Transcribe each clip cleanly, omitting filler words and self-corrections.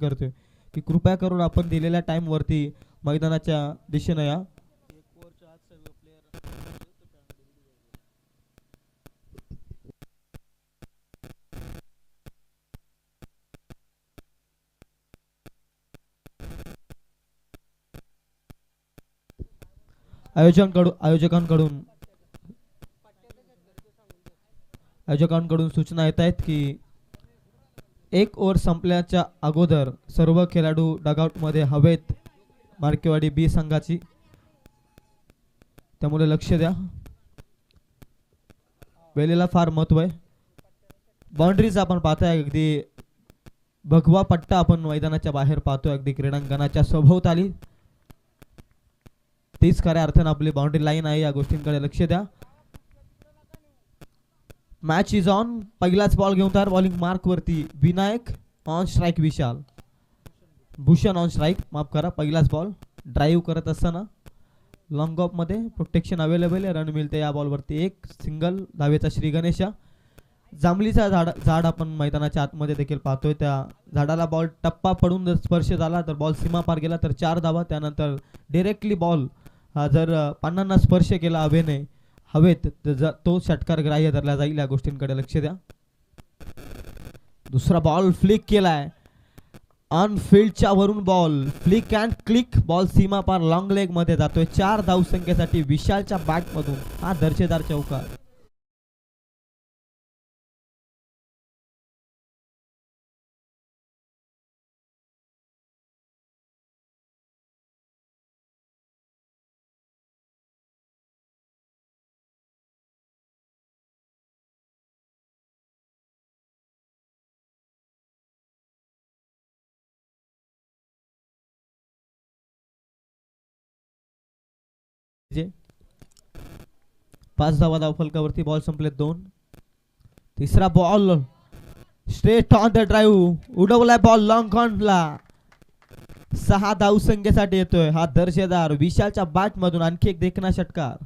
करतोय की कृपया करून आपण दिलेल्या टाइम वरती मैदानाच्या दिशेने या. आयोजकांकडून सूचना येत आहेत की एक ओव्हर संपल्याच्या अगोदर सर्व खेळाडू डगआउट मध्ये हवेत मार्केवाडी बी संघाची, त्यामुळे लक्ष द्या. वेळेला फार महत्व आहे. बाउंड्रीज आपण पाहतोय अगदी भगवा पट्टा आपण मैदानाच्या बाहेर पाहतोय अगदी क्रीडांगणाच्या सभोवताली. तीच खऱ्या अर्थानं आपली बाउंड्री लाईन आहे. या गोष्टींकडे लक्ष द्या. Match is on. पहिलाच बॉल घेऊन तयार. बॉलिंग मार्क वरती Vinayak, on strike Vishal, Bhushan on strike, माफ करा. पहिलाच बॉल ड्राईव्ह करत असताना लॉंग ऑफ मध्ये प्रोटेक्शन अवेलेबल आहे. रन मिळते या बॉल वरती. एक सिंगल धावेचा श्री गणेशा. जांभळीचा झाड आपण मैदानाच्या आतमध्ये देखील पाहतोय. त्या झाडाला बॉल टप्पा पडून जर स्पर्श झाला तर बॉल सीमा पार गेला तर 4 धावा. त्यानंतर डायरेक्टली बॉल जर पानांना स्पर्श केला हवेने हवेत तो षटकार ग्राह्य धरला जाईल. या गोष्टींकडे लक्ष द्या. दुसरा बॉल फ्लिक केलाय ऑन फील्डच्या वरून. Ball flick and click. Ball सीमा पार लॉंग लेग मध्ये जातोय. 4 धावसंख्येसाठी विशालच्या बॅट मधून हा दर्जेदार चौकार. जे 5 धावा धावफलकावरती. बॉल संपले 2. तिसरा ball straight on the drive. उडवलाय बॉल लॉंग ऑनला. 6 धावसंख्येसाठी येतोय हा दर्जेदार विशालच्या बॅट मधून आणखी एक देखणा षटकार.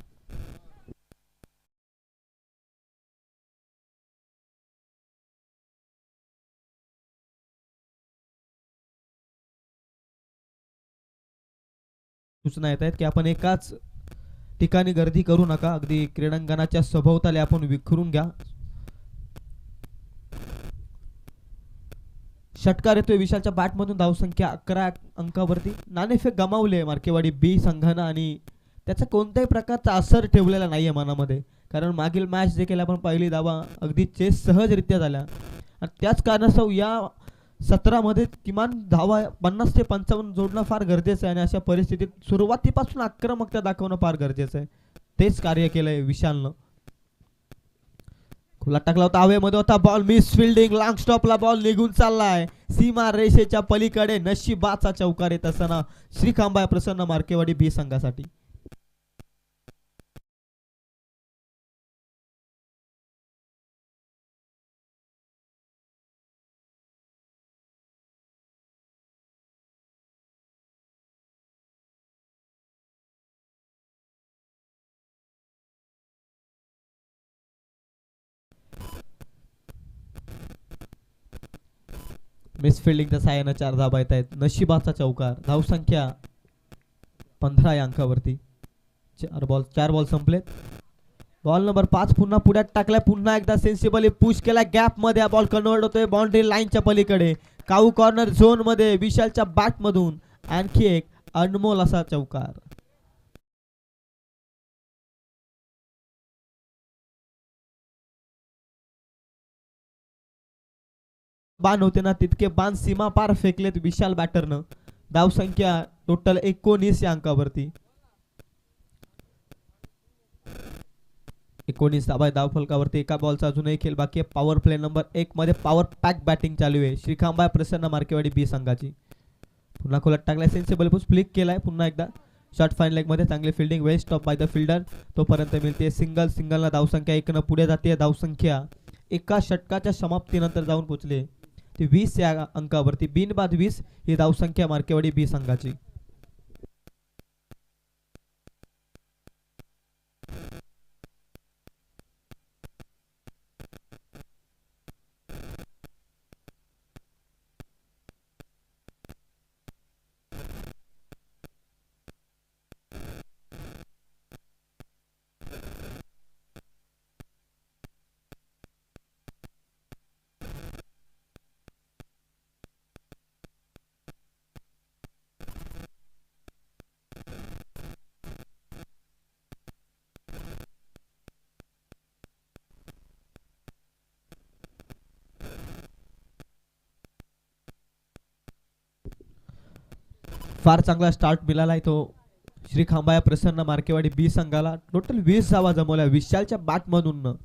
सूचना येत आहेत की आपण एकाच ठिकाणी गर्दी करू नका. अगदी क्रीडांगणाच्या सभोवताली आपण विखरून घ्या. षटकार येतोय विशालच्या बॅट मधून. धावसंख्या 11 अंकावरती. नाणेफेक गमावले मार्केवाडी बी संघानं आणि त्याचा कोणत्याही प्रकारचा असर ठेवलेला नाहीये मनामध्ये. कारण मागील मॅच देखील आपण पहिली धावा अगदी चेस सहजरित्या झाल्या आणि त्याच कारणास्तव या सत्रामध्ये किमान धावा 50 ते 55 जोडणं फार गरजेचं आहे. आणि अशा परिस्थितीत सुरुवातीपासून आक्रमकता दाखवणं फार गरजेचं आहे. तेच कार्य केलंय विशालनं. खुला टाकला होता. हवेमध्ये होता बॉल. Miss fielding. लॉंग स्टॉपला बॉल निघून चाललाय सीमा रेषेच्या पलीकडे. नशिबाचा चौकार येत असताना श्रीखांबाय प्रसन्न मार्केवाडी बी संघासाठी. मिस फिल्डिंगच्या साहाय्यानं 4 धाबा येत आहेत. नशिबाचा चौकार. धावसंख्या 15 या अंकावरती. 4 बॉल संपलेत. बॉल नंबर 5 पुन्हा पुढ्यात टाकलाय. पुन्हा एकदा सेन्सिबली पुश केला. गॅप मध्ये हा बॉल कन्वर्ट होतोय बाउंड्री लाईनच्या पलीकडे. काऊ कॉर्नर झोन मध्ये विशालच्या बॅट मधून आणखी एक अनमोल असा चौकार. बाण होते ना तितके बाण सीमा पार फेकलेत विशाल बॅटरनं. धावसंख्या टोटल 19 या अंकावरती. 19 धावा धावफलकावरती. एका बॉलचा अजूनही खेळ बाकी आहे. पॉवर प्ले नंबर 1 मध्ये पॉवर पॅक बॅटिंग चालू आहे श्रीखांबाय प्रसन्न मार्केवाडी बी संघाची. पुन्हा खोलात टाकलाय. सेन्सिबल पुश फ्लिक केलाय. पुन्हा एकदा शॉर्ट फाईन लेग मध्ये चांगली fielding. Well stop by the fielder. तोपर्यंत मिळते सिंगल. सिंगलला धावसंख्या 1 न पुढे जाते. धावसंख्या एका षटकाच्या समाप्तीनंतर जाऊन पोहोचले ती 20 या अंकावरती. बिनबाद 20 ही धावसंख्या मार्केवाडी बी संघाची. फार चांगला स्टार्ट मिळालाय तो श्री खांबाया प्रसन्न मार्केवाडी बी संघाला. टोटल 20 धावा जमवल्या विशालच्या बॅटमधून.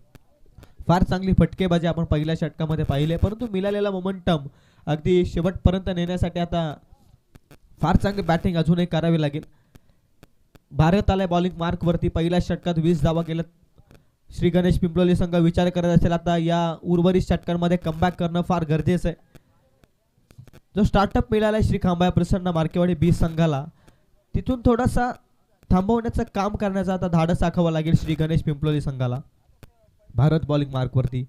फार चांगली फटकेबाजी आपण पहिल्या षटकामध्ये पाहिले, परंतु मिळालेला मोमेंटम अगदी शेवटपर्यंत नेण्यासाठी आता फार चांगली बॅटिंग अजूनही करावी लागेल. भारत आलाय बॉलिंग मार्क वरती. पहिल्या षटकात 20 धावा केल्यात. श्री गणेश पिंपलोली संघ विचार करत असेल आता या उर्वरित षटकांमध्ये कमबॅक करणं फार गरजेचं आहे. जो स्टार्टअप मिळालाय श्री खांबाया प्रसन्न मार्केवाडी बी संघाला, तिथून थोडासा थांबवण्याचं काम करण्याचा आता धाडस दाखवावं लागेल श्री गणेश पिंपलोली संघाला. भारत बॉलिंग मार्क वरती.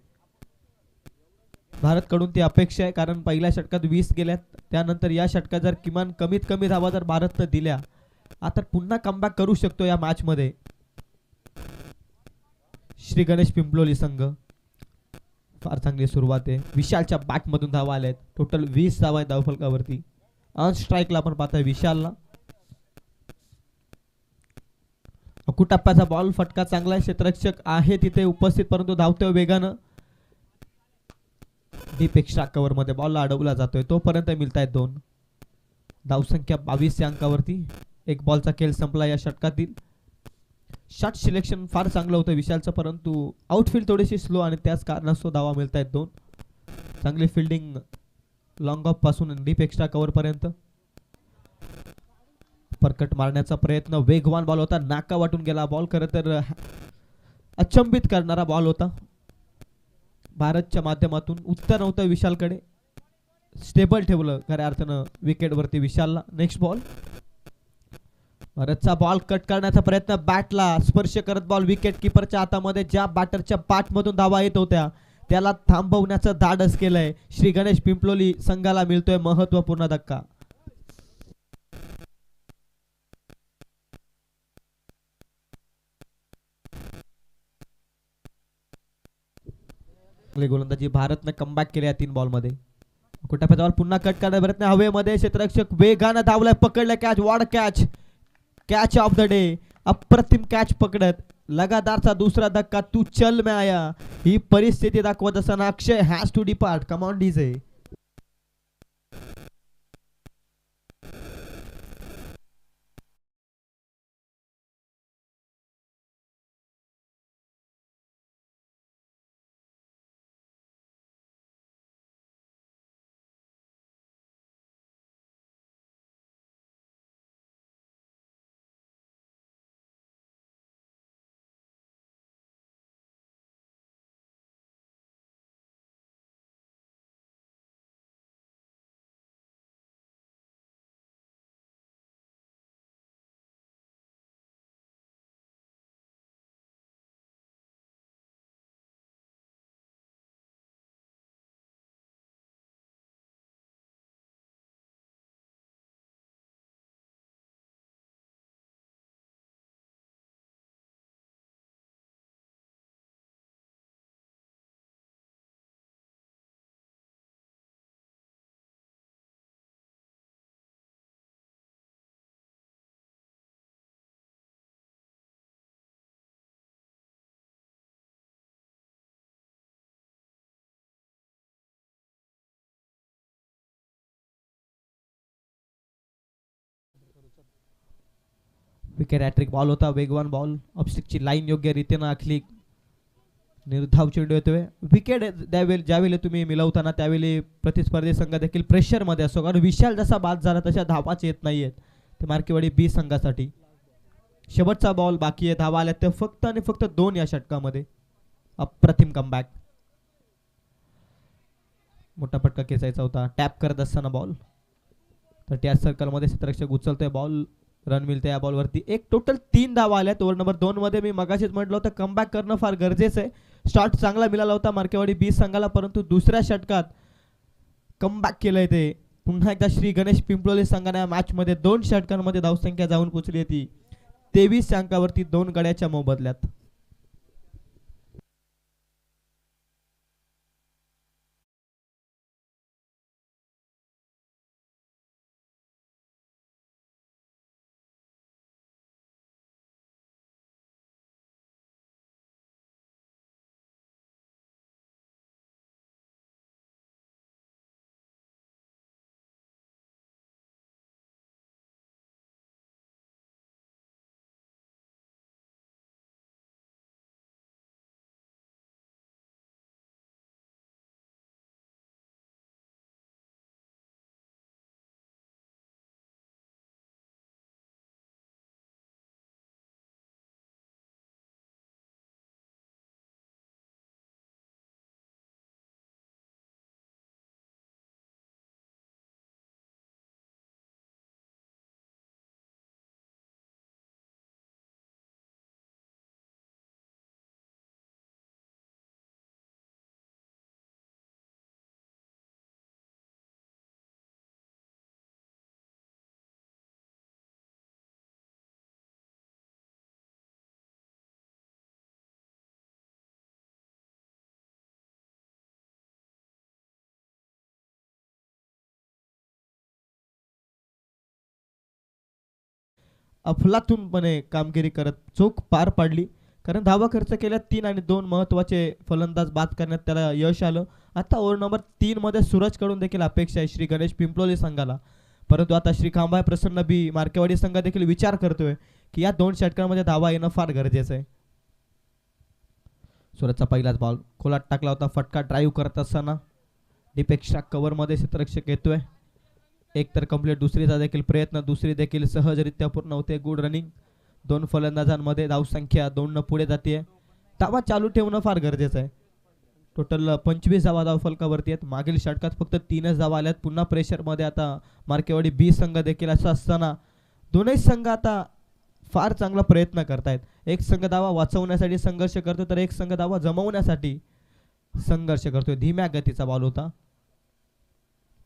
भारत कडून ती अपेक्षा आहे, कारण पहिल्या षटकात 20 गेल्यात. त्यानंतर या षटकात जर किमान कमीत कमी धावा जर भारतनं दिल्या, आता पुन्हा कमबॅक करू शकतो या मॅच मध्ये श्री गणेश पिंपलोली संघ. फार चांगली सुरुवात आहे. विशालच्या बॅट मधून धावा आल्यात. टोटल 20 धावा आहेत धावफलकावरती. ऑन स्ट्राईकला आपण पाहतोय विशालला. अकुटप्प्याचा बॉल फटका चांगला आहे. क्षेत्ररक्षक आहे तिथे उपस्थित, परंतु धावतोय वेगानं. डीप एक्स्ट्रा कव्हर मध्ये बॉल अडवला जातोय. तोपर्यंत मिळतायत 2 धावसंख्या 22 या अंकावरती. एक बॉलचा खेळ संपला या षटकातील. शॉट सिलेक्शन फार चांगलं होतं विशालचं, परंतु आउटफील्ड थोडीशी स्लो आणि त्याच कारणास्तव धावा मिळतायत 2. चांगली फिल्डिंग लॉंग ऑफ पासून डीप एक्स्ट्रा कव्हर पर्यंत. परकट मारण्याचा प्रयत्न. वेगवान बॉल होता. नाका वाटून गेला बॉल. खरं तर अचंबित करणारा बॉल होता. भारतच्या माध्यमातून उत्तर नव्हतं विशालकडे. स्टेबल ठेवलं खऱ्या अर्थानं विकेट वरती विशालला. Next ball. भारतचा बॉल कट करण्याचा प्रयत्न. बॅटला स्पर्श करत बॉल विकेट किपरच्या हातामध्ये. ज्या बॅटरच्या बॅटमधून धावा येत होत्या त्याला थांबवण्याचं धाडस केलंय श्री गणेश पिंपलोली संघाला. मिळतोय महत्वपूर्ण धक्का. गोलंदाजी भारतनं कमबॅक केले या 3 बॉल मध्ये. कुटाप्याचा बॉल पुन्हा कट करण्याचा प्रयत्न हवेमध्ये. क्षेत्ररक्षक वेगानं धावलाय. पकडलं कॅच. वाढ catch. Catch of the day. अप्रतिम कॅच पकडत लगातारचा दुसरा धक्का. तू चल में आया ही परिस्थिती दाखवत असताना Akshay has to depart. Come on DJ. Wicket hattrick ball होता. वेगवान बॉल. ऑफस्टिकची लाईन योग्य रीतीने आखली. निर्धाव चेंडू येतोय. विकेट ज्यावेळी तुम्ही मिळवताना त्यावेळी प्रतिस्पर्धी संघ देखील प्रेशर मध्ये असतो, कारण विशाल जसा बाद झाला तशा धावाच येत नाहीयेत ते मार्केवाडी बी संघासाठी. शेवटचा बॉल बाकी आहे. धावा आल्या ते फक्त आणि फक्त 2 या षटकामध्ये. अप्रतिम कमबॅक. मोठा फटका खेचायचा होता. टॅप करत असताना बॉल तर त्या सर्कल मध्ये क्षेत्ररक्षक उचलतोय बॉल. रन मिळते या बॉल वरती. एक टोटल 3 धावा आल्यात ओव्हर नंबर 2 मध्ये. मी मगाशीच म्हटलं होतं कमबॅक करणं फार गरजेचं आहे. स्टार्ट चांगला मिळाला होता मार्केवाडी 20 संघाला, परंतु दुसऱ्या षटकात कमबॅक केलंय ते. पुन्हा एकदा श्री गणेश पिंपलोली संघाने या मॅच मध्ये 2 षटकांमध्ये धावसंख्या जाऊन पोहोचली ती 23 अंकावरती 2 गड्याच्या मोबदल्यात. अफलातूनपणे कामगिरी करत चोख पार पाडली. कारण धावा खर्च केल्या 3 आणि 2 महत्त्वाचे फलंदाज बाद करण्यात त्याला यश आलं. आता ओव्हर नंबर 3 मध्ये सूरजकडून देखील अपेक्षा आहे श्री गणेश पिंपलोली संघाला. परंतु आता श्री खांबाय प्रसन्न बी मार्केवाडी संघ देखील विचार करतोय की या 2 षटकांमध्ये धावा येणं फार गरजेचं आहे. सूरजचा पहिलाच बॉल खोलात टाकला होता. फटका ड्राईव्ह करत असताना डीप एक्स्ट्रा कव्हरमध्ये क्षेत्ररक्षक येतोय. एक तर कंप्लीट, दुसरीचा देखील प्रयत्न, दुसरी देखील सहजरित्या पूर्ण होते. Good running. 2 फलंदाजांमध्ये धावसंख्या 2 पुढे जाते. धावा चालू ठेवणं फार गरजेचं आहे. टोटल 25 धावा धावफलकावरती आहेत. मागील षटकात फक्त 3च धावा आल्यात. पुन्हा प्रेशरमध्ये आता मार्केवाडी बी संघ देखील असं असताना दोनही संघ आता फार चांगला प्रयत्न करतायत. एक संघ धावा वाचवण्यासाठी संघर्ष करतो तर एक संघ धावा जमवण्यासाठी संघर्ष करतोय. धीम्या गतीचा बॉल होता.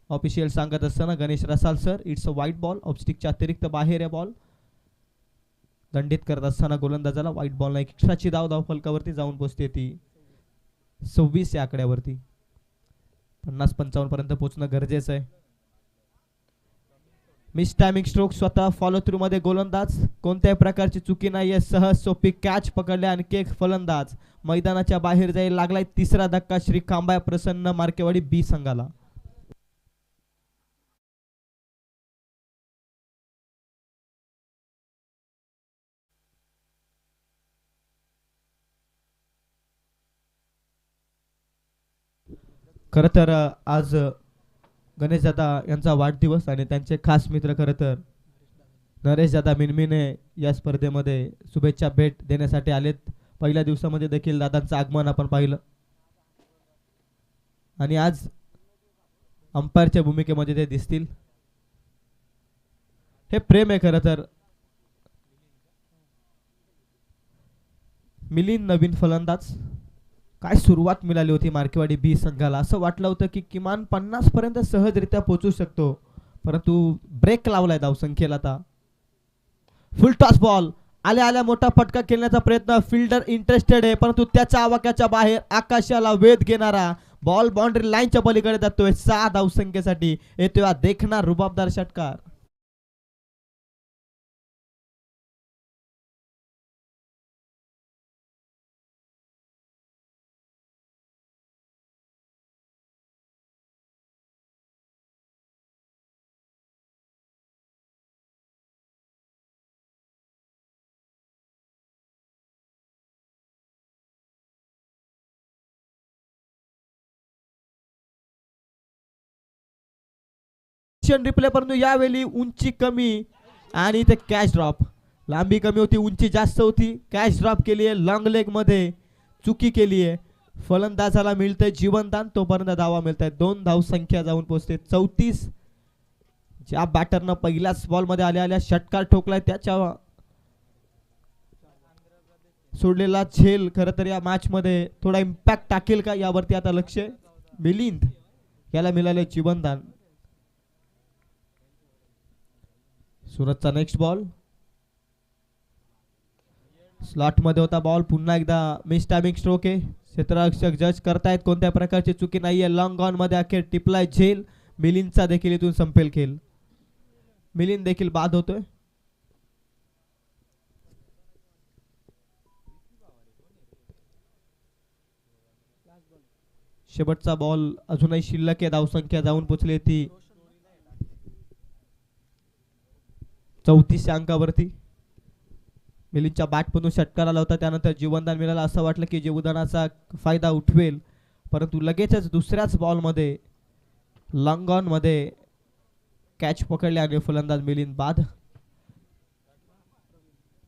ऑफिशियल सांगत असताना Ganesh Rasal sir, it's a white ball. ऑफस्टिकच्या अतिरिक्त बाहेर आहे बॉल. दंडित करत असताना गोलंदाजाला व्हाईट बॉल एक्स्ट्राची धाव फलकावरती जाऊन पोहोचते. ती 26 या आकड्यावरती. 50-55 पर्यंत पोहोचणं गरजेचं आहे. मिस टायमिंग स्ट्रोक स्वतः फॉलो थ्रू मध्ये गोलंदाज. कोणत्याही प्रकारची चुकी नाहीये. सहज सोपी कॅच पकडले. आणखी एक फलंदाज मैदानाच्या बाहेर जाईल लागलाय. तिसरा धक्का श्री खांबाय प्रसन्न मार्केवाडी बी संघाला. खरं तर आज गणेश दादा यांचा वाढदिवस आणि त्यांचे खास मित्र खरं तर नरेश दादा मिनमिने या स्पर्धेमध्ये शुभेच्छा भेट देण्यासाठी आलेत. पहिल्या दिवसामध्ये देखील दादांचं आगमन आपण पाहिलं आणि आज अंपायरच्या भूमिकेमध्ये ते दिसतील. हे प्रेम आहे खरं तर. मिलिंद नवीन फलंदाज. काय सुरुवात मिळाली होती मार्केवाडी बी संघाला. असं वाटलं होतं की किमान 50 पर्यंत सहजरित्या पोहोचू शकतो, परंतु ब्रेक लावलाय धावसंख्येला. आता फुल टॉस बॉल आल्या आल्या मोठा फटका खेळण्याचा प्रयत्न. फिल्डर इंटरेस्टेड आहे परंतु त्याच्या आवाक्याच्या बाहेर आकाशाला वेध घेणारा बॉल बाउंड्री लाईनच्या पलीकडे जातोय. 6 धावसंख्येसाठी येतोय हा देखणार रुबाबदार षटकार. रिप्ले परंतु यावेळी उंची कमी आणि ते कॅच ड्रॉप. लांबी कमी होती, उंची जास्त होती. कॅच ड्रॉप केली आहे. लॉंग लेग मध्ये चुकी केली आहे. फलंदाजाला मिळतंय जीवनदान. तोपर्यंत धावा मिळत आहेत. 2 धावसंख्या जाऊन पोहोचते 34. ज्या बॅटरनं पहिल्याच बॉल मध्ये आल्या आल्या षटकार ठोकलाय त्याच्या सोडलेला झेल खरं तर या मॅच मध्ये थोडा इम्पॅक्ट टाकेल का यावरती आता लक्ष. मिलिंद याला मिळाले जीवनदान. सूरजचा नेक्स्ट बॉल स्लॉट मध्ये होता. बॉल पुन्हा एकदा मिस टायमिंग स्ट्रोक आहे. क्षेत्ररक्षक जज करतायत कोणत्या प्रकारची चुकी नाहीये. लॉंग ऑन मध्ये अखेर टिपलाय झेल. मिलिंदचा देखील इथून संपेल खेळ. मिलिंद देखील बाद होतोय. शेवटचा बॉल अजूनही शिल्लक आहे. धावसंख्या जाऊन पोहोचली ती 34 अंकावरती. मिलिंदच्या बॅटमधून षटकार आला होता. त्यानंतर जीवनदान मिळालं. असं वाटलं की जीवनदानाचा फायदा उठवेल परंतु लगेचच दुसऱ्याच बॉलमध्ये लॉंग ऑन मध्ये कॅच पकडले आणि फलंदाज मिलिंद बाद.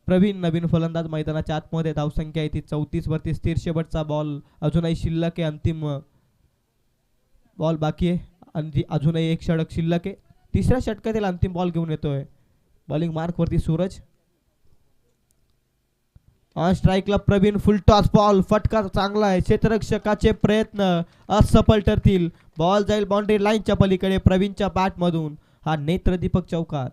प्रवीण नवीन फलंदाज मैदानाच्या आतमध्ये. धावसंख्या आहे ती 34 वरती स्थिर. शेवटचा बॉल अजूनही शिल्लक आहे. अंतिम बॉल बाकी आहे. अजूनही एक षटक शिल्लक आहे. तिसऱ्या षटकातील अंतिम बॉल घेऊन येतोय. बॉलिंग मार्क वरती सूरज. ऑन स्ट्राईकला प्रवीण. Full toss ball. फटका चांगला आहे. क्षेत्ररक्षकाचे प्रयत्न असफल ठरतील. बॉल जाईल बाउंड्री लाईनच्या पलीकडे. प्रवीणच्या बॅट मधून हा नेत्रदीपक चौकार.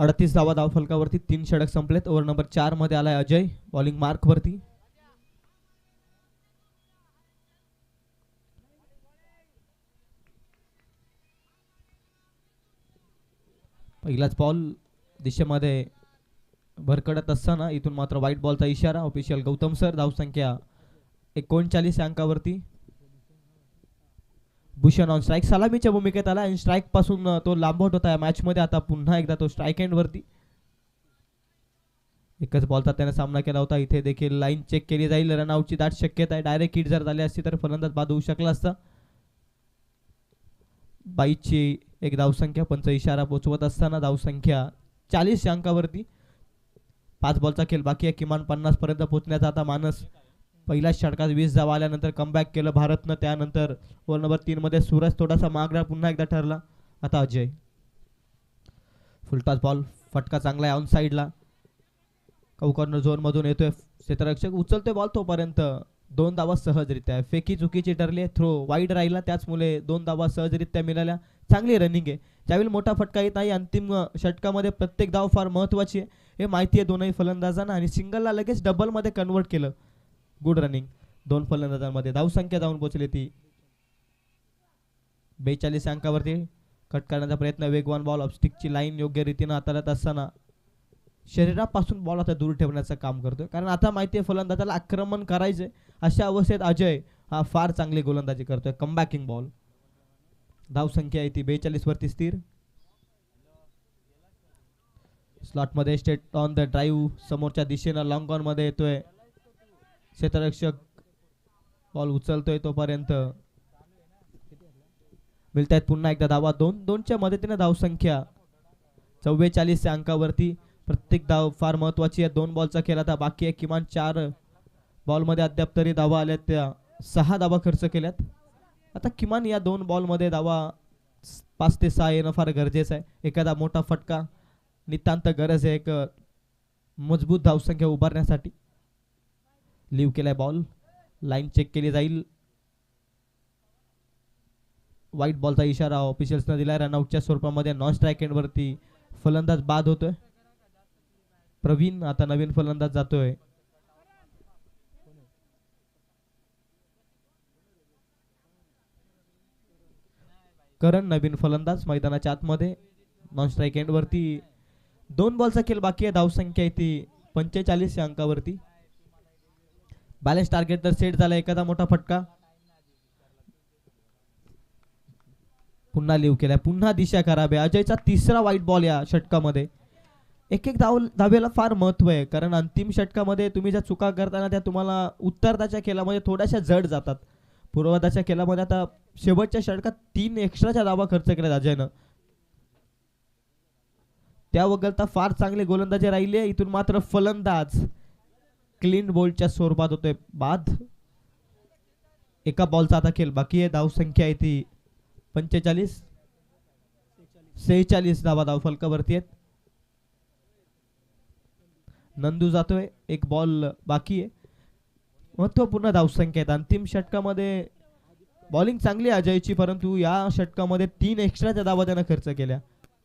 38 धावा धाव फलकावरती, 3 षटक संपलेत. ओव्हर नंबर 4 मध्ये आलाय अजय बॉलिंग मार्क वरती. पहिलाच बॉल दिशेमध्ये भरकडत असताना इथून मात्र व्हाईट बॉलचा इशारा. Official Gautam sir. धावसंख्या 39 या अंकावरती. भूषण ऑन स्ट्राईक सलामीच्या भूमिकेत आला आणि स्ट्राईक पासून तो लांबवत होता या मॅच मध्ये. आता पुन्हा एकदा तो स्ट्राईक एंड वरती. एकच बॉलचा त्याने सामना केला होता. इथे देखील लाईन चेक केली जाईल. रनआउटची दाट शक्यता आहे. डायरेक्ट हिट जर झाली असती तर फलंदाज बाद होऊ शकला असता. 22ची एक धावसंख्या. पंच इशारा पोचवत असताना धावसंख्या 40 या अंकावरती. 5 बॉलचा खेळ बाकी आहे. किमान 50 पर्यंत पोहोचण्याचा आता मानस. पहिल्याच षटकात 20 धावा आल्यानंतर कमबॅक केलं भारतनं. त्यानंतर ओव्हर नंबर 3 मध्ये सूरज थोडासा मागला पुन्हा एकदा ठरला. आता अजय. Full toss ball. फटका चांगला आहे ऑन साईडला. कौ कॉर्नर झोन मधून येतोय क्षेत्ररक्षक. उचलतोय बॉल तोपर्यंत 2 धावा सहजरित्या. फेकी चुकीची ठरली. थ्रो वाईड राहिला त्याचमुळे 2 धावा सहजरित्या मिळाल्या. चांगली रनिंग आहे. ज्यावेळी मोठा फटका येत नाही अंतिम षटकामध्ये प्रत्येक धाव फार महत्वाची आहे हे माहिती आहे दोनही फलंदाजांना. आणि सिंगलला लगेच डबल मध्ये कन्वर्ट केलं. Good running 2 फलंदाजांमध्ये. धावसंख्या जाऊन पोहोचली ती 42 अंकावरती. कट करण्याचा प्रयत्न. वेगवान बॉल. ऑफस्टिकची लाईन योग्य रीतीने हाताळत असताना शरीरापासून बॉल आता दूर ठेवण्याचं काम करतोय. कारण आता माहिती आहे फलंदाजाला आक्रमण करायचंय. अशा अवस्थेत अजय हा फार चांगली गोलंदाजी करतोय. कमबॅकिंग बॉल. धावसंख्या आहे ती 42 वरती स्थिर. स्लॉट मध्ये स्ट्रेट ऑन द ड्राईव्ह. समोरच्या दिशेनं लॉंग ऑन मध्ये येतोय क्षेत्ररक्षक. बॉल उचलतोय तोपर्यंत मिळत आहेत पुन्हा एकदा धावा. 2-2च्या मदतीने धावसंख्या 44 या अंकावरती. प्रत्येक धाव फार महत्वाची आहे. 2 बॉलचा खेळ आता बाकी आहे. किमान 4 बॉल मध्ये अद्याप तरी धावा आल्यात. त्या 6 धावा खर्च केल्यात. आता किमान या 2 बॉल मध्ये धावा 5 ते 6 येणं फार गरजेचं आहे. एखादा मोठा फटका नितांत गरज आहे एक मजबूत धावसंख्या उभारण्यासाठी. लिव्ह केलाय बॉल. लाईन चेक केली जाईल. व्हाईट बॉलचा इशारा ऑफिशियल्सने दिलाय. रनआउटच्या स्वरूपामध्ये नॉन स्ट्राईक एंड वरती फलंदाज बाद होतोय. प्रवीण आता नवीन फलंदाज जातोय. करण नवीन फलंदाज मैदानाच्या आतमध्ये. नॉन स्ट्राईक एंड वरती 2 बॉलचा खेळ बाकी आहे. धावसंख्या आहे ती 45 या अंकावरती. बॅलन्स टार्गेट तर सेट झाला. एखादा मोठा फटका. पुन्हा लिव्ह केलाय. पुन्हा दिशा खराब आहे. अजयचा 3रा वाईट बॉल या षटकामध्ये. एक धावेला फार महत्व आहे. कारण अंतिम षटकामध्ये तुम्ही ज्या चुका करताना त्या तुम्हाला उत्तरार्धाच्या खेळामध्ये थोड्याशा जड जातात. पूर्वार्धाच्या खेळामध्ये आता शेवटच्या षटकात 3 एक्स्ट्राच्या धावा खर्च केल्या अजयनं. त्या वगळता फार चांगले गोलंदाजी राहिले. इथून मात्र फलंदाज क्लीन बोल्डच्या स्वरूपात होतोय बाद. एका बॉलचा आता खेळ बाकी आहे. धावसंख्या आहे ती 45. 46 धावा धाव फलकावरती आहेत. नंदू जातोय. एक बॉल बाकी आहे. महत्वपूर्ण धावसंख्या आहेत. अंतिम षटकामध्ये बॉलिंग चांगली अजयची परंतु या षटकामध्ये 3 एक्स्ट्राच्या धावा त्यानं खर्च केल्या.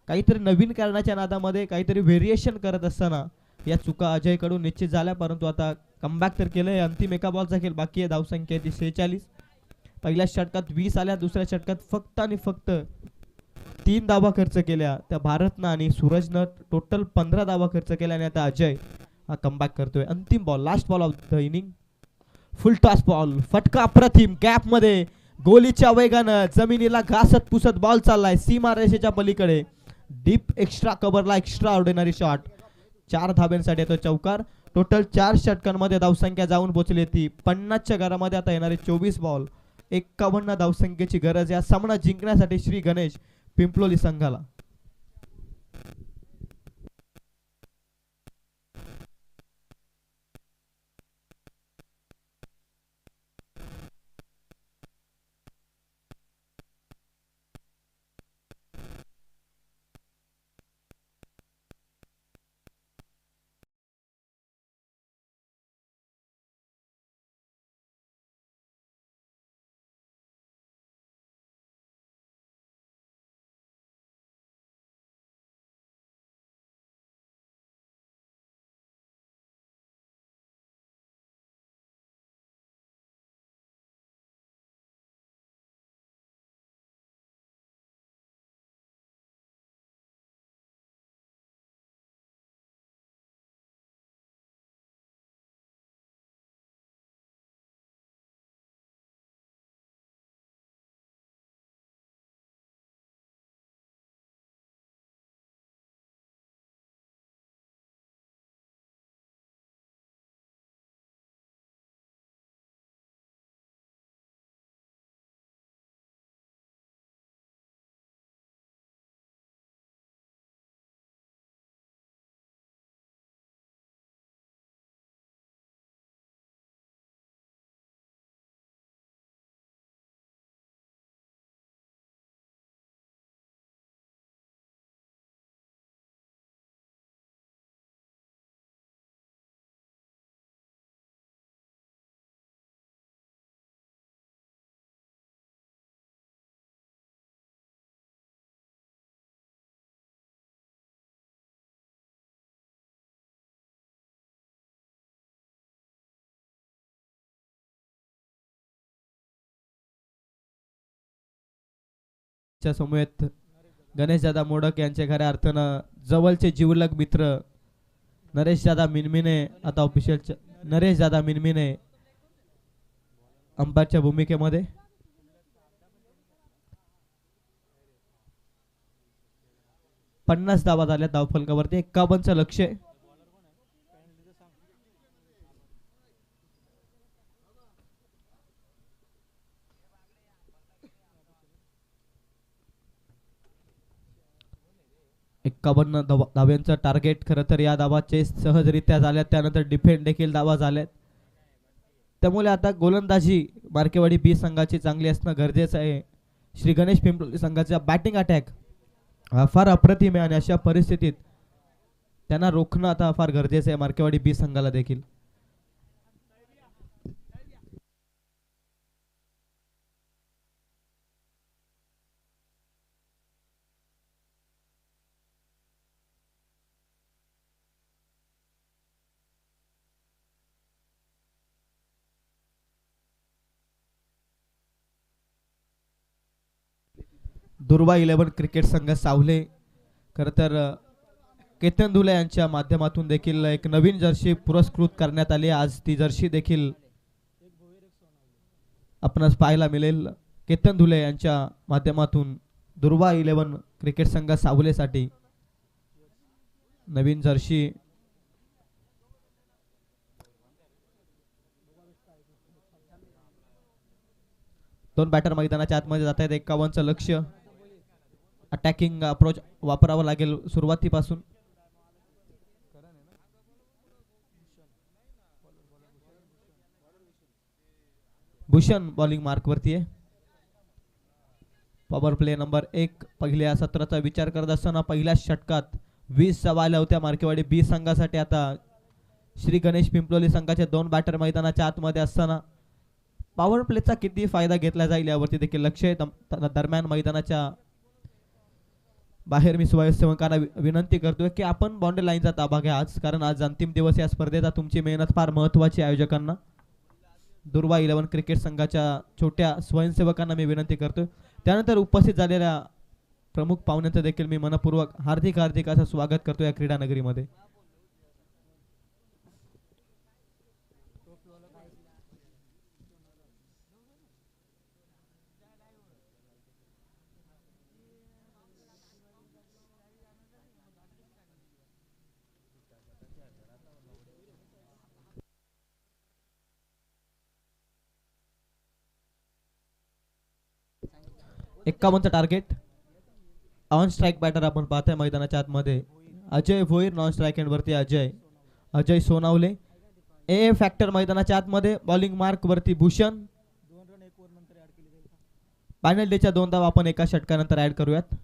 काहीतरी नवीन करण्याच्या नादामध्ये काहीतरी व्हेरिएशन करत असताना या चुका अजयकडून निश्चित झाल्या. परंतु आता कमबॅक तर केलंय. अंतिम एका बॉलचा खेळ बाकी आहे. धावसंख्या ती 46. पहिल्या षटकात 20 आल्या. दुसऱ्या षटकात फक्त आणि फक्त 3 धावा खर्च केल्या त्या भारतनं आणि सूरजनं टोटल 15 धावा खर्च केल्या. आणि आता अजय हा कमबॅक करतोय. अंतिम ball. Last ball of the inning. Full toss ball. फटका अप्रतिम. गॅप मध्ये गोलीच्या वेगानं जमिनीला घासत पुसत बॉल चाललाय सीमा रेषेच्या पलीकडे. डीप एक्स्ट्रा कव्हरला एक्स्ट्रा ऑर्डिनरी शॉट. 4 धाब्यांसाठी येतो चौकार. टोटल 4 षटकांमध्ये धावसंख्या जाऊन पोहोचली ती 50च्या घरामध्ये. आता येणारे 24 बॉल 51 धावसंख्येची गरज या सामना जिंकण्यासाठी श्री गणेश पिंपलोली संघाला. आमच्या समवेत गणेशदादा मोडक यांचे खऱ्या अर्थानं जवळचे जिवलग मित्र नरेशदादा मिनमिने आता ऑफिशियल नरेशदादा मिनमिने अंपायरच्या भूमिकेमध्ये. पन्नास धावा झाल्या धावफलकावरती. 51चं लक्ष आहे. धाव्यांचं टार्गेट. खरं तर या धावा चेस सहजरित्या झाल्यात. त्यानंतर डिफेंड देखील धावा झाल्यात. त्यामुळे आता गोलंदाजी मार्केवाडी बी संघाची चांगली असणं गरजेचं आहे. श्री गणेश पिंपलोली संघाचा बॅटिंग अटॅक फार अप्रतिम आहे आणि अशा परिस्थितीत त्यांना रोखणं आता फार गरजेचं आहे मार्केवाडी बी संघाला देखील. दुर्वा 11 क्रिकेट संघ सावले. खरं तर केतन धुले यांच्या माध्यमातून देखील एक नवीन जर्सी पुरस्कृत करण्यात आली. आज ती जर्सी देखील आपणास पाहायला मिळेल. केतन धुले यांच्या माध्यमातून दुर्वा 11 क्रिकेट संघ सावलेसाठी नवीन जर्सी. दोन बॅटर मैदानाच्या आतमध्ये जात आहेत. 51चं लक्ष. अटॅकिंग अप्रोच वापरावा लागेल सुरुवातीपासून. भूषण बॉलिंग मार्क वरती आहे. पॉवर प्ले नंबर 1 पहिल्या सत्राचा विचार करत असताना पहिल्या षटकात 20 धावा आल्या होत्या मार्केवाडी बी संघासाठी. आता श्री गणेश पिंपलोली संघाचे दोन बॅटर मैदानाच्या आतमध्ये असताना पॉवर प्लेचा किती फायदा घेतला जाईल यावरती देखील लक्ष आहे. दरम्यान मैदानाच्या बाहेर मी स्वयंसेवकांना विनंती करतोय की आपण बाउंड्री लाईनचा ताबा घ्या आज, कारण आज अंतिम दिवस या स्पर्धेचा. तुमची मेहनत फार महत्वाची आहे. आयोजकांना दुर्वा 11 क्रिकेट संघाच्या छोट्या स्वयंसेवकांना मी विनंती करतोय. त्यानंतर उपस्थित झालेल्या प्रमुख पाहुण्यांचं देखील मी मनपूर्वक हार्दिक असं स्वागत करतो या क्रीडा नगरीमध्ये. एक्कावनचं टार्गेट. ऑन स्ट्राइक बॅटर आपण पाहतोय मैदानाच्या आतमध्ये Ajay Bhoir. Non strike end वरती अजय सोनावले. ए फॅक्टर मैदानाच्या आतमध्ये बॉलिंग मार्क वरती भूषण. फायनल डेच्या 2 धावा आपण एका षटकानंतर ऍड करूयात.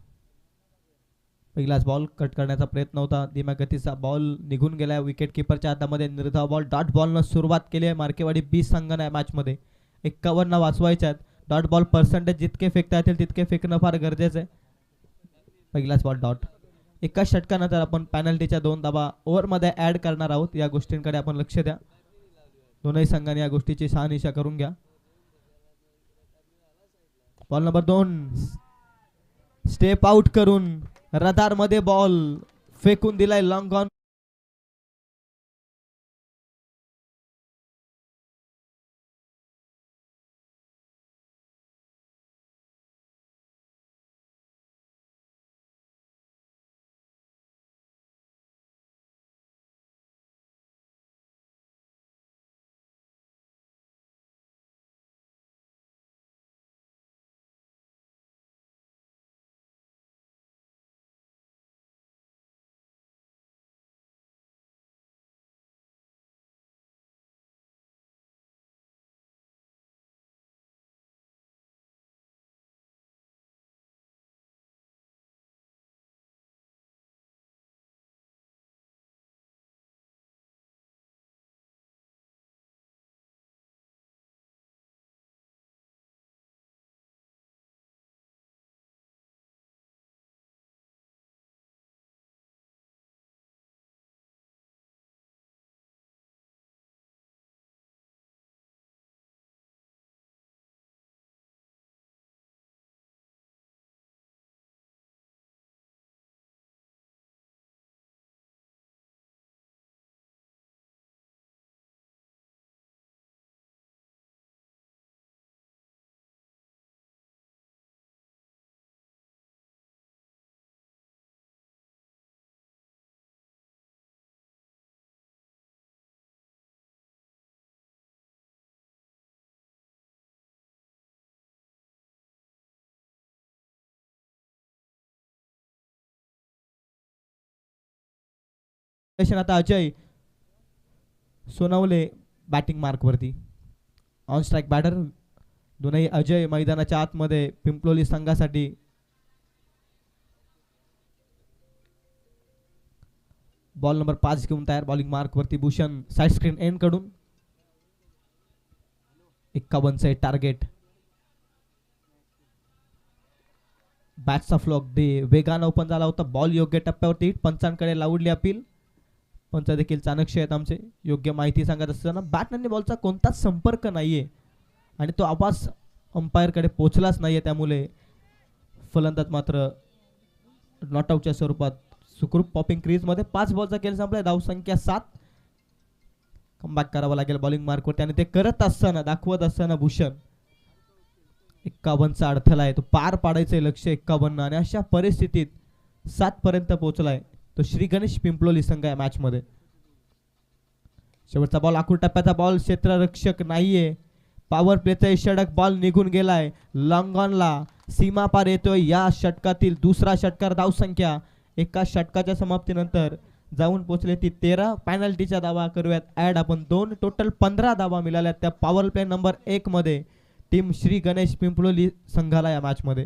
पहिलाच बॉल कट करण्याचा प्रयत्न होता. धीम्या गतीचा बॉल निघून गेला विकेट किपरच्या हातामध्ये. निर्धाव बॉल डॉट बॉलनं सुरुवात केली आहे मार्केवाडी 20 संघाने मॅच मध्ये. 51 वाचवायच्या आहेत. डॉट बॉल पर्सेंटेज जितके फेकता येतील तितके फेकणं फार गरजेचं आहे. पहिलाच बॉल डॉट. एका षटकानंतर आपण पेनल्टीच्या 2 धावा ओव्हरमध्ये ऍड करणार आहोत. या गोष्टींकडे आपण लक्ष द्या. दोनही संघांनी या गोष्टीची शहानिशा करून घ्या. बॉल नंबर 2 स्टेप आउट करून रडार मध्ये बॉल फेकून दिलाय लॉंग ऑन. आता अजय सोनवले बॅटिंग मार्क वरती. ऑन स्ट्राईक बॅटर दोनही अजय मैदानाच्या आतमध्ये पिंपलोली संघासाठी. बॉल नंबर 5 घेऊन तयार. बॉलिंग मार्क वरती भूषण साइड स्क्रीन एंड कडून. 51 टार्गेट. बॅट्सचा फ्लॉक दे वेगानं ओपन झाला होता. बॉल योग्य टप्प्यावरती पंचांकडे लावली अपील. पंच देखील चाणक्य आहेत आमचे. योग्य माहिती सांगत असताना बॅट आणि बॉलचा कोणताच संपर्क नाहीये आणि तो आवाज अंपायरकडे पोहोचलाच नाहीये. त्यामुळे फलंदाज मात्र नॉटआउटच्या स्वरूपात सुखरूप पॉपिंग क्रीज मध्ये. 5 बॉलचा खेळ संपलाय. धावसंख्या 7. कमबॅक करावं लागेल बॉलिंग मार्कवर आणि ते करत असताना दाखवत असताना भूषण 51चा अडथळा आहे तो पार पाडायचं लक्ष. 51 आणि अशा परिस्थितीत 7 पर्यंत पोहोचलाय तो श्री गणेश पिंपलोली संघ या मॅच मध्ये. शेवटचा बॉल आखूड टप्प्याचा बॉल. क्षेत्ररक्षक नाहीये. पॉवर प्लेचा षटक बॉल निघून गेलाय. लॉंग ऑनला सीमा पार येतोय. या षटकातील दुसरा षटकार. धावसंख्या एका षटकाच्या समाप्तीनंतर जाऊन पोहोचले ती 13. पेनल्टीचा दावा करूयात ऍड आपण 2. टोटल 15 धावा मिळाल्या त्या पॉवर प्ले नंबर 1 मध्ये टीम श्री गणेश पिंपलोली संघाला या मॅच मध्ये.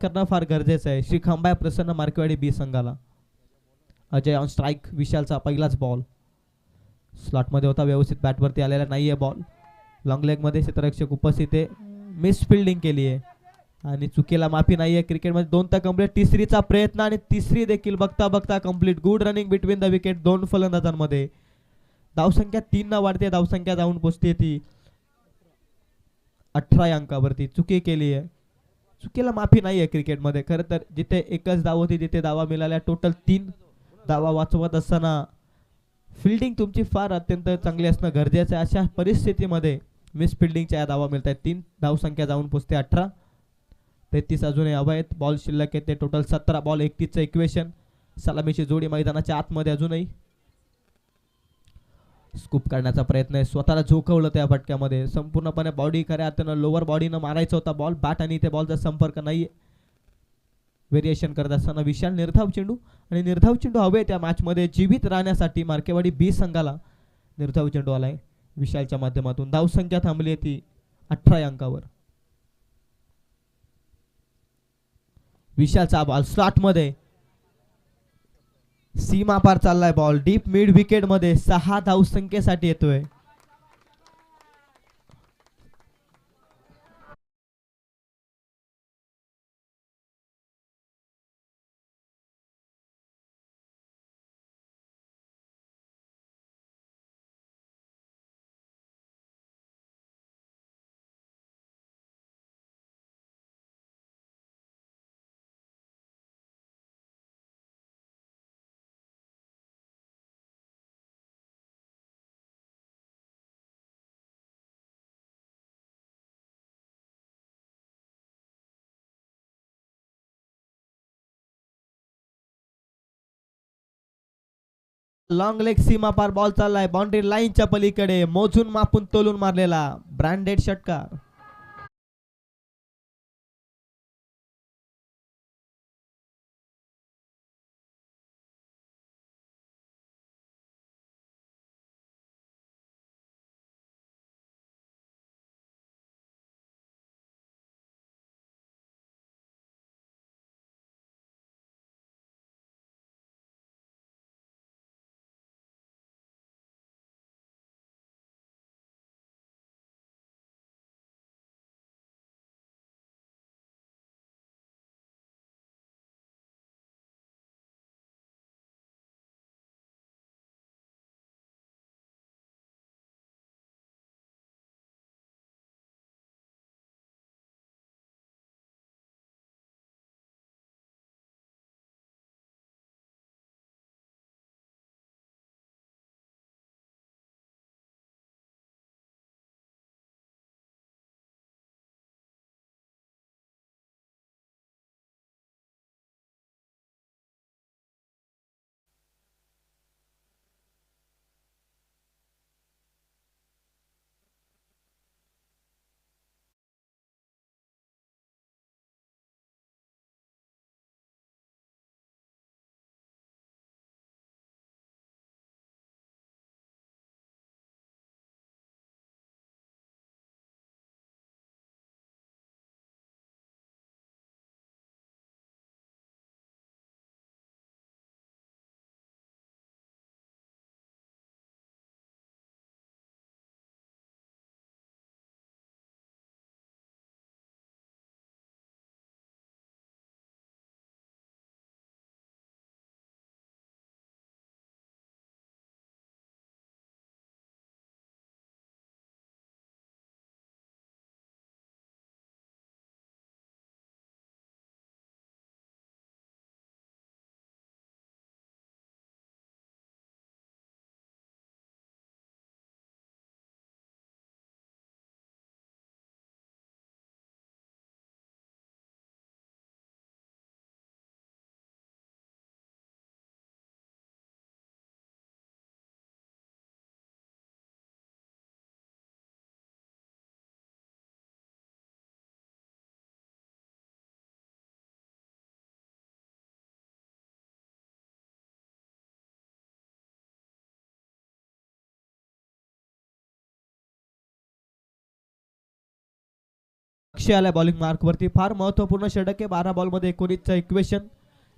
करणं फार गरजेचं आहे श्री खंबाय प्रसन्न मार्केवाडी बी संघाला. Ajay on strike. विशालचा पहिलाच बॉल स्लॉट मध्ये होता. व्यवस्थित बॅटवरती आलेला नाहीये बॉल. लॉंग लेग मध्ये क्षेत्ररक्षक उपस्थित आहे. मिस फिल्डिंग केली आहे आणि चुकीला माफी नाहीये. क्रिकेटमध्ये 2 तर कंप्लीट. तिसरीचा प्रयत्न आणि तिसरी देखील बघता बघता complete. Good running between the wicket 2 फलंदाजांमध्ये. धावसंख्या 3 न वाढते. धावसंख्या जाऊन पोहोचते ती 18 अंकावरती. चुकी केली आहे. चुकीला माफी नाही आहे क्रिकेटमध्ये. खरं तर जिथे एकच धाव होती तिथे धावा मिळाल्या. टोटल 3 धावा वाचवत असताना फिल्डिंग तुमची फार अत्यंत चांगली असणं गरजेचं आहे. अशा परिस्थितीमध्ये मिस फिल्डिंगच्या धावा मिळत आहेत. 3 धावसंख्या जाऊन पोचते 18. 33 अजूनही हवा आहेत. बॉल शिल्लक येते. टोटल 17 बॉल 31चं इक्वेशन. सलामीची जोडी मैदानाच्या आतमध्ये अजूनही. स्कूप करण्याचा प्रयत्न आहे. स्वतःला झोकवलं त्या फटक्यामध्ये. संपूर्णपणे बॉडी खऱ्या अर्थानं लोअर बॉडीनं मारायचा होता बॉल. बॅट आणि इथे बॉलचा संपर्क नाहीये. व्हेरिएशन करत असताना विशाल निर्धाव चेंडू आणि निर्धाव चेंडू हवे त्या मॅचमध्ये जीवित राहण्यासाठी मार्केवाडी बी संघाला निर्धाव चेंडू आलाय विशालच्या माध्यमातून. धावसंख्या थांबली आहे ती 18 अंकावर. विशालचा बॉल स्लॉट मध्ये सीमा पार चाललाय बॉल. डीप मिड विकेट मध्ये 6 धावसंख्येसाठी येतोय. लॉंग लेग सीमा पार बॉल चाललाय बाउंड्री लाईनच्या पलीकडे. मोजून मापून तोलून मारलेला ब्रँडेड षटकार. अक्षय आलाय बॉलिंग मार्क वरती. फार महत्वपूर्ण षटक आहे 12 बॉल मध्ये 19चं इक्वेशन.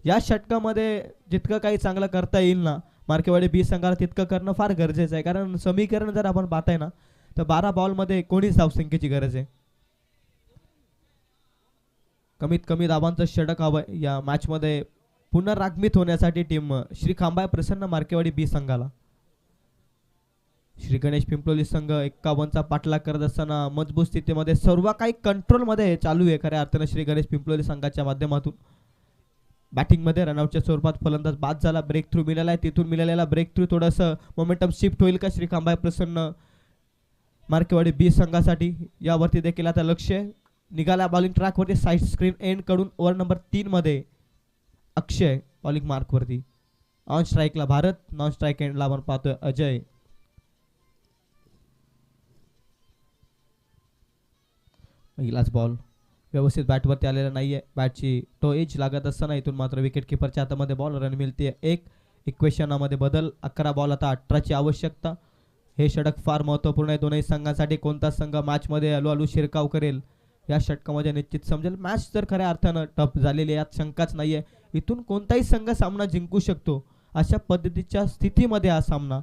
या षटकामध्ये जितकं काही चांगलं करता येईल ना मार्केवाडी बी संघाला तितकं करणं फार गरजेचं आहे. कारण समीकरण जर आपण पाहताय ना तर 12 बॉल मध्ये 19 धावसंख्येची गरज आहे. कमीत कमी धावांचं षटक हवं या मॅच मध्ये पुनरागमित होण्यासाठी टीम श्री खांबाय प्रसन्न मार्केवाडी बी संघाला. श्री गणेश पिंपलोली संघ 51चा पाठलाग करत असताना मजबूत स्थितीमध्ये सर्व काही कंट्रोल मध्ये चालू आहे खऱ्या अर्थानं श्री गणेश पिंपलोली संघाच्या माध्यमातून. बॅटिंग मध्ये रनआउटच्या स्वरूपात फलंदाज बाद झाला. ब्रेक थ्रू मिळाला आहे. तिथून मिळालेला ब्रेक थ्रू थोडंसं मोमेंटम शिफ्ट होईल का श्री खांबाय प्रसन्न मार्केवाडी बी संघासाठी यावरती देखील आता लक्ष निघाला. बॉलिंग ट्रॅक वरती साइड स्क्रीन एंड कडून ओव्हर नंबर 3 मध्ये अक्षय बॉलिंग मार्क वरती. ऑन स्ट्राईकला भारत, नॉन स्ट्राईक एंडला आपण पाहतोय अजय. पहिलाच बॉल व्यवस्थित बॅटवरती आलेला नाहीये. बॅटची टो एज लागत असताना इथून मात्र विकेट किपरच्या हातामध्ये बॉल. रन मिळते 1. इक्वेशनामध्ये बदल. 11 बॉल आता 18ची आवश्यकता. हे षटक फार महत्वपूर्ण आहे दोन्ही संघांसाठी. कोणता संघ मॅच मध्ये हळूहळू शिरकाव करेल या षटकामध्ये निश्चित समजेल. मॅच तर खऱ्या अर्थानं टफ झालेली यात शंकाच नाहीये. इथून कोणताही संघ सामना जिंकू शकतो अशा पद्धतीच्या स्थितीमध्ये हा सामना.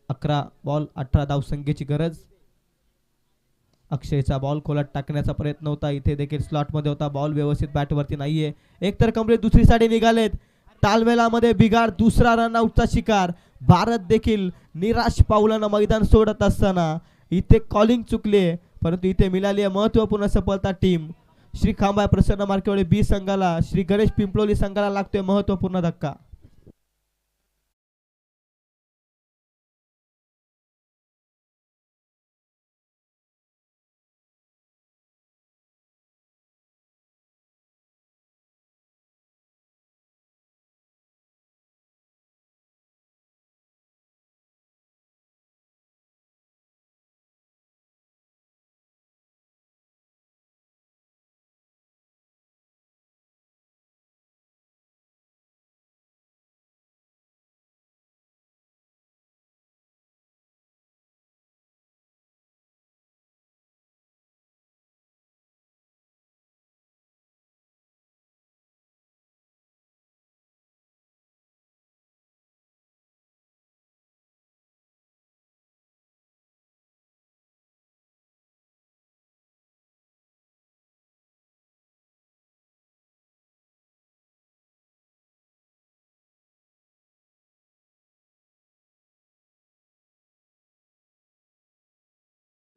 11 बॉल 18 धावसंख्येची गरज. अक्षयचा बॉल खोलात टाकण्याचा प्रयत्न होता. इथे देखील स्लॉट मध्ये होता बॉल. व्यवस्थित बॅटवरती नाहीये. एकतर कंप्लीट दुसरी साठी निघालेत. तालमेलामध्ये बिघाड. दुसरा रनआउटचा शिकार. भारत देखील निराश पावलानं मैदान सोडत असताना इथे कॉलिंग चुकले परंतु इथे मिळाली महत्वपूर्ण सफलता टीम श्री खांबाय प्रसन्न मार्केवाडी बी संघाला. श्री गणेश पिंपलोली संघाला लागतोय महत्वपूर्ण धक्का.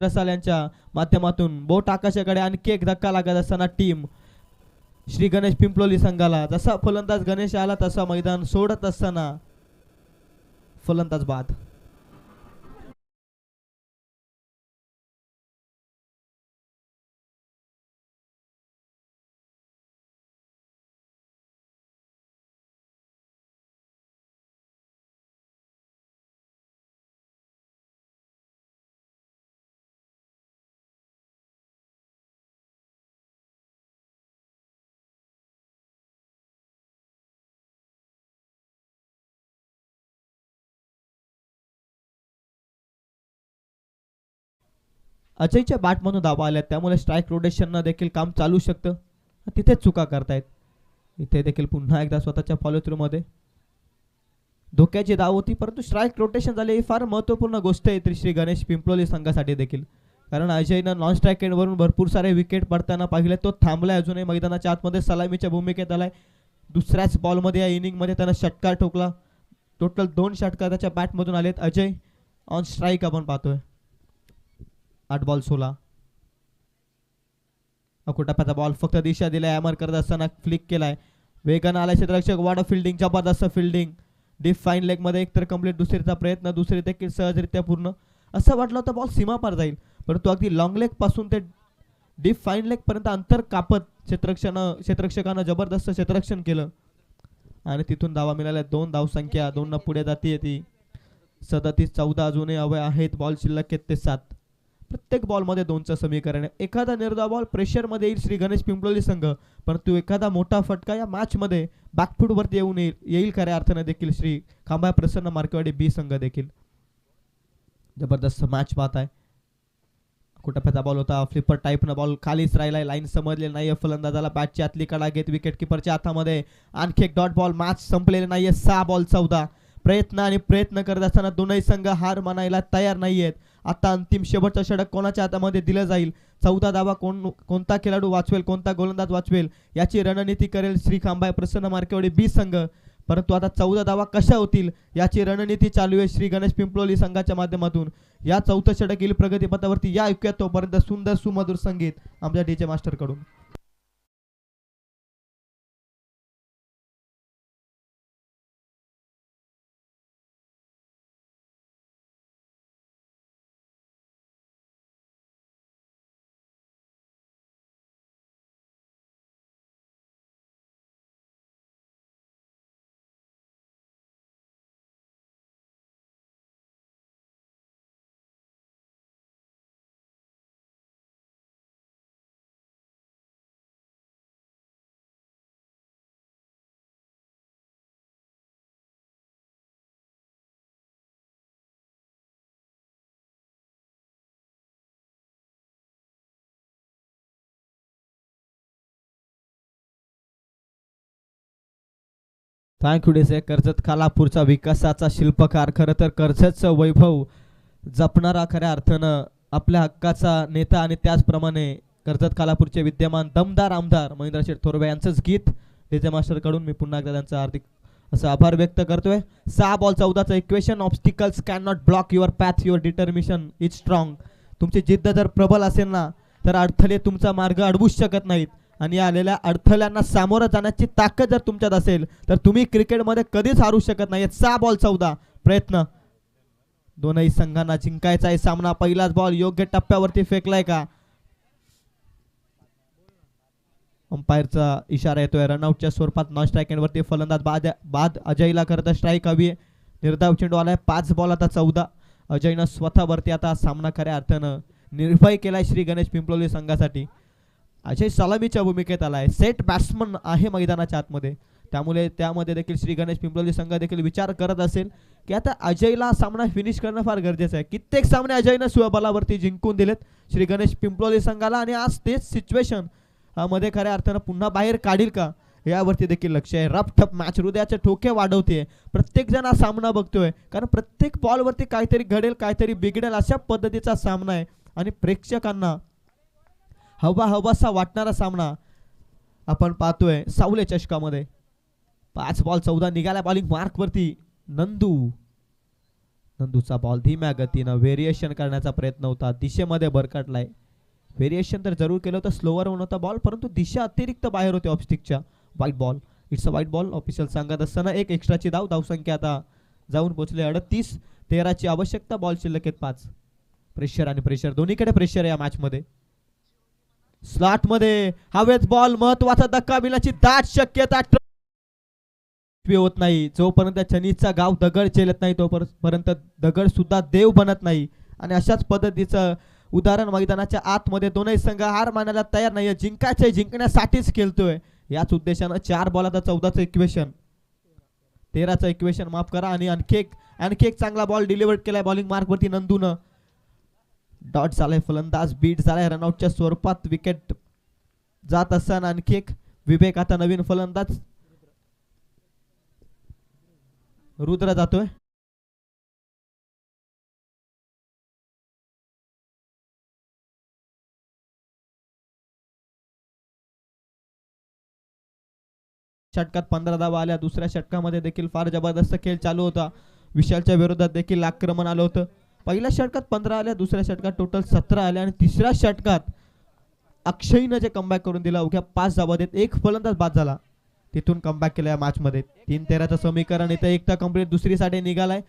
रसाल यांच्या माध्यमातून बोट आकाशाकडे आणखी एक धक्का लागत असताना टीम श्री गणेश पिंपलोली संघाला. जसा फलंदाज गणेश आला तसा मैदान सोडत असताना फलंदाज बाद. अजयच्या बॅटमधून धावा आल्या त्यामुळे स्ट्राईक रोटेशन देखील काम चालू शकतं. तिथेच चुका करतायत. इथे देखील पुन्हा एकदा स्वतःच्या फॉलो थ्रू मध्ये धोक्याची धाव होती परंतु स्ट्राईक रोटेशन झाले ही फार महत्वपूर्ण गोष्ट आहे श्री गणेश पिंपलोली संघासाठी देखील. कारण अजयनं नॉन स्ट्राईक एंड वरून भरपूर सारे विकेट पडताना पाहिले. तो थांबलाय अजूनही मैदानाच्या आतमध्ये सलामीच्या भूमिकेत आलाय. दुसऱ्याच बॉल मध्ये या इनिंग मध्ये त्यानं षटकार ठोकला. टोटल 2 षटकार त्याच्या बॅटमधून आलेत. अजय ऑन स्ट्राईक आपण पाहतोय. 8 बॉल 16. अकोटाप्याचा बॉल फक्त दिशा दिलाय. हॅमर करत असताना फ्लिक केलाय. वेगानं आलाय क्षेत्ररक्षक. वाडा फिल्डिंग जबरदस्त फिल्डिंग. डीप फाईन लेग मध्ये एकतर कंप्लीट दुसरीचा प्रयत्न. दुसरी देखील सहजरित्या पूर्ण. असं वाटलं होतं बॉल सीमा पार जाईल परंतु अगदी लॉंग लेग पासून ते डीप फाईन लेग पर्यंत अंतर कापत क्षेत्ररक्षकानं जबरदस्त क्षेत्ररक्षण केलं आणि तिथून धावा मिळाल्या. 2 धावसंख्या 2 न पुढे जाते ती. 37-14 अजूनही हवे आहेत. बॉल शिल्लक आहेत ते 7. प्रत्येक बॉल मध्ये 2चं समीकरण. एखादा निर्धाव बॉल प्रेशर मध्ये येईल श्री गणेश पिंपलोली संघ परंतु एखादा मोठा फटका या मॅच मध्ये बॅकफूट वरती येईल खऱ्या अर्थाने देखील श्री खांबाय प्रसन्न मार्केवाडी बी संघ देखील. जबरदस्त मॅच पाहत आहे. कुटप्याचा बॉल होता, फ्लिपर टाईपनं बॉल खालीच राहिलाय, लाईन समजलेली नाहीये फलंदाजाला, बॅटची आतली कडा घेत विकेट किपरच्या हातामध्ये आणखी एक डॉट बॉल. मॅच संपलेली नाहीये, 6 बॉल 14. प्रयत्न करत असताना दोनही संघ हार मानायला तयार नाहीयेत. आता अंतिम शेवटचं षटक कोणाच्या हातामध्ये दिलं जाईल, 14 धावा कोणता खेळाडू वाचवेल, कोणता गोलंदाज वाचवेल याची रणनीती करेल श्री खांबाय प्रसन्न मार्केवाडी बी संघ. परंतु आता 14 धावा कशा होतील याची रणनीती चालू आहे श्री गणेश पिंपळोली संघाच्या माध्यमातून. या 4थं षटक येईल प्रगतीपथावरती, या ऐकूया तोपर्यंत सुंदर सुमधुर संगीत आमच्या डीजे मास्टर कडून. थँक्यू डेसे. कर्जत खालापूरचा विकासाचा शिल्पकार, खरं तर कर्जतचं वैभव जपणारा खऱ्या अर्थानं आपल्या हक्काचा नेता आणि त्याचप्रमाणे कर्जत खालापूरचे विद्यमान दमदार आमदार महेंद्र शेठ थोरवे यांचंच गीत डीजे मास्टर कडून मी पुन्हा एकदा त्यांचा हार्दिक असं आभार व्यक्त करतोय. 6 बॉल 14चं equation. Obstacles can not block your path, your determination is strong. तुमची जिद्द जर प्रबल असेल ना तर अडथळे तुमचा मार्ग अडवूच शकत नाहीत, आणि आलेल्या अडथळ्यांना सामोरं जाण्याची ताकद जर तुमच्यात असेल तर तुम्ही क्रिकेटमध्ये कधीच हारू शकत नाही. 6 बॉल 14. प्रयत्न दोनही संघांना जिंकायचा आहे सामना. पहिलाच बॉल योग्य टप्प्यावरती फेकलाय का, अंपायरचा इशारा येतोय. रनआउटच्या स्वरूपात नॉन स्ट्राईक वरती फलंदाज बाद अजयला खरं तर स्ट्राईक हवी आहे. निर्धाव चेंडू आलाय. 5 बॉल आता 14. अजयनं स्वतःवरती आता सामना खऱ्या अर्थानं निर्भय केलाय श्री गणेश पिंपळोली संघासाठी. अजय सलामीच्या भूमिकेत आलाय. सेट बॅट्समन आहे मैदानाच्या आतमध्ये, त्यामध्ये देखील श्री गणेश पिंपळोली संघ देखील विचार करत असेल की आता अजयला सामना फिनिश करणं फार गरजेचं आहे. कित्येक सामने अजयनं स्वबलावरती जिंकून दिलेत श्री गणेश पिंपळोली संघाला, आणि आज तेच सिच्युएशन मध्ये खऱ्या अर्थानं पुन्हा बाहेर काढील का यावरती देखील लक्ष आहे. रफ ठप मॅच हृदयाचे ठोके वाढवते. प्रत्येक जण हा सामना बघतोय, कारण प्रत्येक बॉलवरती काहीतरी घडेल, काहीतरी बिघडेल अशा पद्धतीचा सामना आहे, आणि प्रेक्षकांना हवासा वाटणारा सामना आपण पाहतोय सावले चषकामध्ये. 5 बॉल 14 निघाला बॉलिंग मार्क वरती. नंदूचा बॉल धीम्या गतीनं व्हेरिएशन करण्याचा प्रयत्न होता, दिशेमध्ये भरकटलाय. व्हेरिएशन तर जरूर केलं होतं, स्लोवर होऊन होता बॉल, परंतु दिशा अतिरिक्त बाहेर होते ऑफस्टिकच्या. White ball, it's a white ball official सांगत असताना. एक एक्स्ट्राची धावसंख्या आता जाऊन पोहोचले 38. 13ची आवश्यकता, बॉल शिल्लक आहेत 5. प्रेशर आणि प्रेशर दोन्हीकडे प्रेशर आहे या मॅच मध्ये. स्लॉट मध्ये हवेत बॉल, महत्वाचा धक्का मिळण्याची दाट शक्यता होत नाही. जोपर्यंत चनीचा गाव दगड चेलत नाही तोपर्यंत दगड सुद्धा देव बनत नाही, आणि अशाच पद्धतीचं उदाहरण मैदानाच्या आतमध्ये दोनही संघ हार मानायला तयार नाही, जिंकायचे जिंकण्यासाठीच खेळतोय. याच उद्देशानं 4 बॉल आता 14चं इक्वेशन, 13चं इक्वेशन माफ करा, आणि आणखी एक चांगला बॉल डिलिव्हर्ड केलाय बॉलिंग मार्क वरती नंदूनं. डॉट झालाय, फलंदाज बीट झालाय, रनआउटच्या स्वरूपात विकेट जात असताना आणखी एक विवेक आता नवीन फलंदाज रुद्र जातोय. षटकात 15 धावा आल्या. दुसऱ्या षटकामध्ये देखील फार जबरदस्त खेळ चालू होता. विशालच्या विरोधात देखील आक्रमण आलं होतं. पहिल्या षटकात 15 आल्या, दुसऱ्या षटकात टोटल 17 आल्या, आणि तिसऱ्या षटकात अक्षयनं जे कमबॅक करून दिला, अवघ्या 5 धावा देत एक फलंदाज बाद झाला, तिथून कमबॅक केलं या मॅच मध्ये. 3-13चं समीकरण इथं एकटा कंप्लीट दुसरीसाठी निघालाय.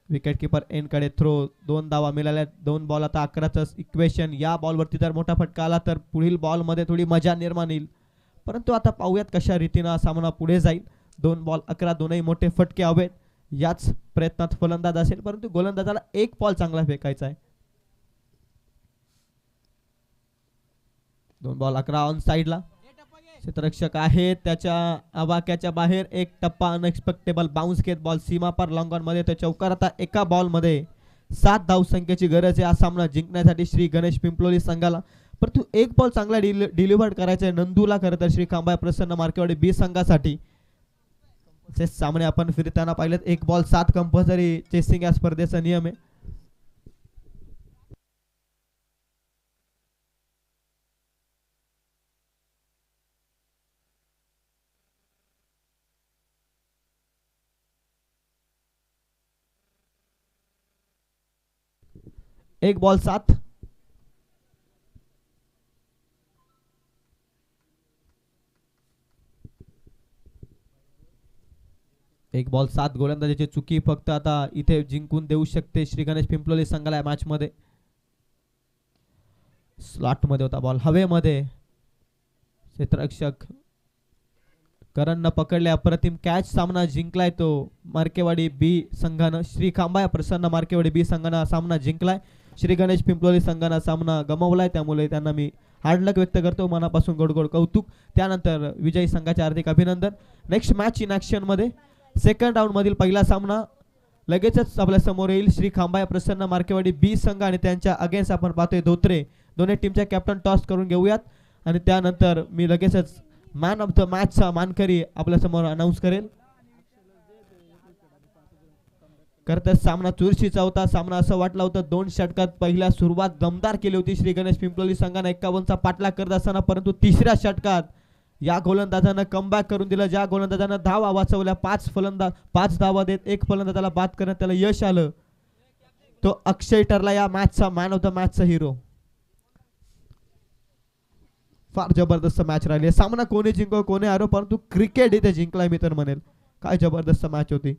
विकेट किपर एन कडे थ्रो, 2 धावा मिळाल्या. 2 बॉल आता 11चं इक्वेशन. या बॉलवरती जर मोठा फटका आला तर पुढील बॉल मध्ये थोडी मजा निर्माण येईल, परंतु आता पाहूयात कशा रीतीनं हा सामना पुढे जाईल. 2 बॉल 11, दोनही मोठे फटके हवेत. याच प्रयत्नात फलंदाज असेल, परंतु गोलंदाजाला 1 बॉल चांगला फेकायचा आहे. 2 बॉल 11 ऑन साइडला. क्षेत्ररक्षक आहे त्याच्या आवाक्याच्या बाहेर. एक टप्पा अनएक्सपेक्टेबल बाउन्स घेत बॉल सीमा पार लॉंग ऑन मध्ये. तो चौकार आता एका बॉल मध्ये 7 धावसंख्येची गरज आहे हा सामना जिंकण्यासाठी श्री गणेश पिंपलोली संघाला. परंतु एक बॉल चांगला डिलिव्हर्ड करायचा आहे नंदूला खरं तर श्री कांबाय प्रसन्न मार्केवाडी बी संघासाठी. ते सामने आपण फिरताना पाहिलेत. 1 बॉल 7 कंपल्सरी चेसिंग या स्पर्धेचा नियम आहे. एक बॉल 7. एक बॉल 7 गोलंदाजीची चुकी फक्त आता इथे जिंकून देऊ शकते श्री गणेश पिंपलोली संघाला मॅच मध्ये. स्लॉट मध्ये होता बॉल हवेमध्ये. क्षेत्ररक्षक करण न पकडले अप्रतिम कॅच. सामना जिंकलाय तो मार्केवाडी बी संघानं. श्री कांबाय प्रसन्न मार्केवाडी बी संघानं सामना जिंकलाय. श्री गणेश पिंपलोली संघानं सामना गमावलाय. त्यामुळे त्यांना मी हार्ड लक व्यक्त करतो मनापासून गोड कौतुक. त्यानंतर विजयी संघाचे हार्दिक अभिनंदन. नेक्स्ट मॅच इन ऍक्शन मध्ये सेकंड राऊंड मधील पहिला सामना लगेचच आपल्या समोर येईल. श्री खांबाय प्रसन्न मार्केवाडी बी संघ आणि त्यांच्या अगेन्स्ट आपण पाहतोय धोत्रे. दोन्ही टीमच्या कॅप्टन टॉस करून घेऊयात आणि त्यानंतर मी लगेचच मॅन ऑफ द मॅचचा मानकरी आपल्या समोर अनाऊन्स करेल. करता सामना चुरशीचा होता. सामना असं वाटला होतं 2 षटकात पहिल्या सुरुवात दमदार केली होती श्री गणेश पिंपलोली संघाने 51चा पाठलाग करत असताना, परंतु तिसऱ्या षटकात या गोलंदाजानं कमबॅक करून दिलं. ज्या गोलंदाजानं धावा वाचवल्या 5 धावा देत 1 फलंदाजाला बाद करण्यात त्याला यश आलं, तो अक्षय ठरला या मॅचचा मॅन ऑफ द मॅचचा हिरो. फार जबरदस्त मॅच राहिली. सामना कोणी जिंको कोणी हारो, परंतु क्रिकेट इथे जिंकलाय मी तर म्हणेल. काय जबरदस्त मॅच होती.